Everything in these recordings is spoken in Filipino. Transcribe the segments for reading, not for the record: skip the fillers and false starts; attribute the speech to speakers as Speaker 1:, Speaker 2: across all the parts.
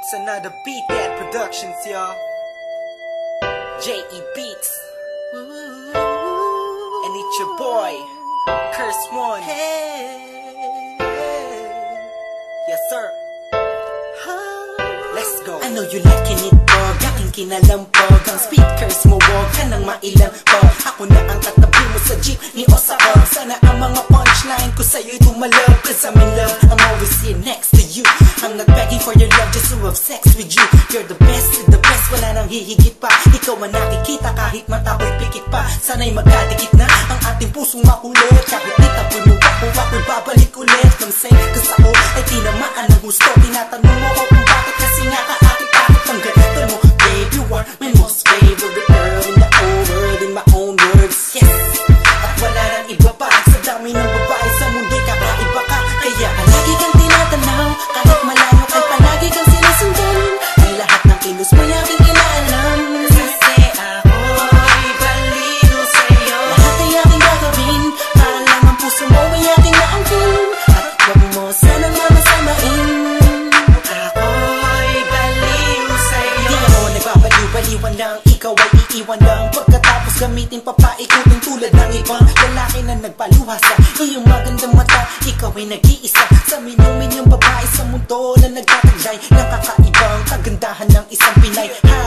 Speaker 1: It's another Beat That Productions, y'all. J.E. Beats. And it's your boy, Curse One. Yes, sir. Let's go.
Speaker 2: I know you liking it, dog. Aking kinalampog. Ang speakers mo, wag ka nang mailang pag. Ako na ang katabi mo sa jeep ni Osaka. Sana ang mga punchline ko sa'yo'y tumalab. Cause I'm in love, I'm always here next to you. I'm not begging for your love, just to have sex with you. You're the best, wala nang hihigit pa. Ikaw ang nakikita kahit mata ko'y pikit pa. Sana'y magkadikit na ang ating pusong makulit. Kahit itapoy mo ako'y babalik ulit. Kung say, cause ako ay tinamaan ng gusto. Tinatanong mo ko kung bakit kasi nga kaakit-akit ang ganito mo. Babe, you are my most favorite girl in the whole world, in my own words, yes. At wala nang iba pa sa dami ng babae sa mundo'y kakaiba ka. Kaya lagi kang tinatanaw, kahit malayo kay palagi kang sinusundan. Ang lahat ng kilos mo yaking inaalam. Kasi ako'y baliw sa'yo. Lahat ay aking gagawin para lang ang puso mo ay aking naangkin. At wag mo sanang mamasamain.
Speaker 1: Ako'y baliw sa'yo.
Speaker 2: Di ako nagbabaliw-baliwan lang, ikaw ay iiwan lang. Pagkatapos gamitin papaikutin tulad ng ibang lalaki na nagpaluha sa iyong magandang mata. Ikaw ay nag-iisa sa milyong babae sa mundo na nagtataglay ng kakaibang kagandahan ng isang Pinay. Ha!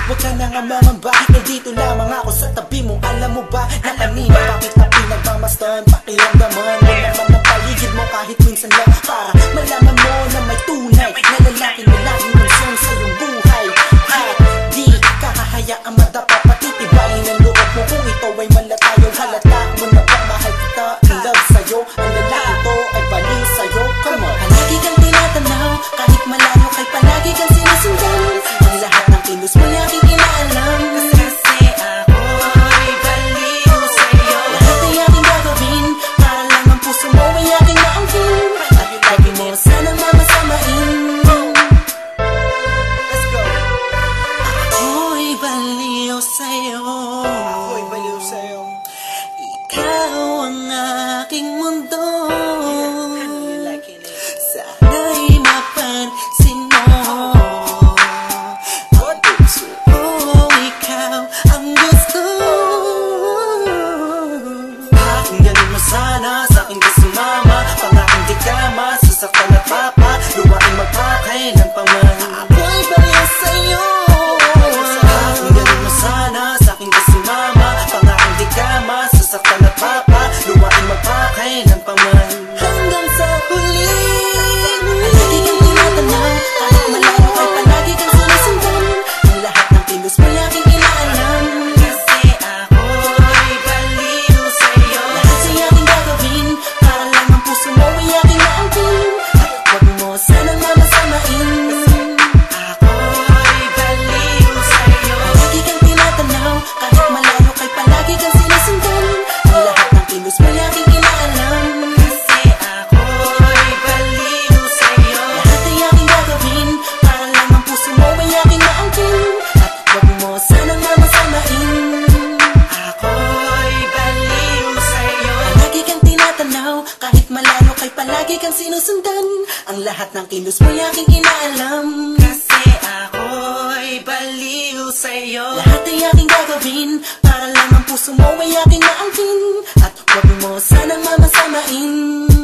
Speaker 2: Huwag ka na nga mangamba, nandito lamang ako sa tabi mo. Alam mo ba na kanina bakit na pinagmamasdan? Pakiramdaman mo naman ang paligid mo kahit minsan lang, para malaman mo na may tunay na lalaki na laging konsyon sa iyong buhay. At di kakahayaang madapa, patitibayin ang loob mo kung ito ay malatayo. Halata mo na ba mahal kita, in love sa'yo. Ang lalaki to ay baliw sa'yo. Come on. Palagi kang tinatanaw, kahit malayo kay palagi kang sinusundan. Ang lahat ng kilos mo yaking inaalam.
Speaker 1: Kasi ako'y baliw sa'yo.
Speaker 2: Lahat ay aking gagawin para lang ang puso mo ay aking naangkin. At lagi mo sanang mamasamain.
Speaker 1: Let's go.
Speaker 2: Ako'y baliw sa'yo.
Speaker 1: Ako'y baliw sa'yo.
Speaker 2: Ikaw ang aking mundo.
Speaker 1: You liking it?
Speaker 2: Sana'y mapansin mo. Ikaw ang gusto. Kung ganun mo sana sa akin ka sumama. Pangakang di ka masasaktan at papa. Luwaing magpakay ng paman. Ako'y baliw sa'yo. Kung ganun mo sana sa akin ka sumama. Pangakang di ka masasaktan at papa. Luwaing magpakay ng paman. Hanggang sa huli. Palagi kang tinatanaw, kahit malayo kay palagi kang sinusundan. Ang lahat ng kilos mo yaking inaalam.
Speaker 1: Kasi ako'y baliw sa'yo.
Speaker 2: Lahat ay aking gagawin para lang ang puso mo ay aking naangkin. At wag mo sanang mamasamain.
Speaker 1: Ako'y baliw sa'yo.
Speaker 2: Palagi kang tinatanaw, kahit malayo kay palagi kang sinusundan. Ang lahat ng kilos mo yaking inaalam.
Speaker 1: Kasi ako'y baliw sa'yo.
Speaker 2: Lahat ay aking gagawin para lang ang puso mo ay aking naangkin. At wag mo sanang mamasamain.
Speaker 1: Ako'y baliw sa'yo.
Speaker 2: Palagi kang tinatanaw, kahit malayo kay palagi kang sinusundan. Ang lahat ng kilos mo aking inaalam.
Speaker 1: Kasi ako'y baliw sa'yo.
Speaker 2: Lahat ay aking gagawin para lang ang puso mo ay aking naangkin. At wag mo sanang mamasamain.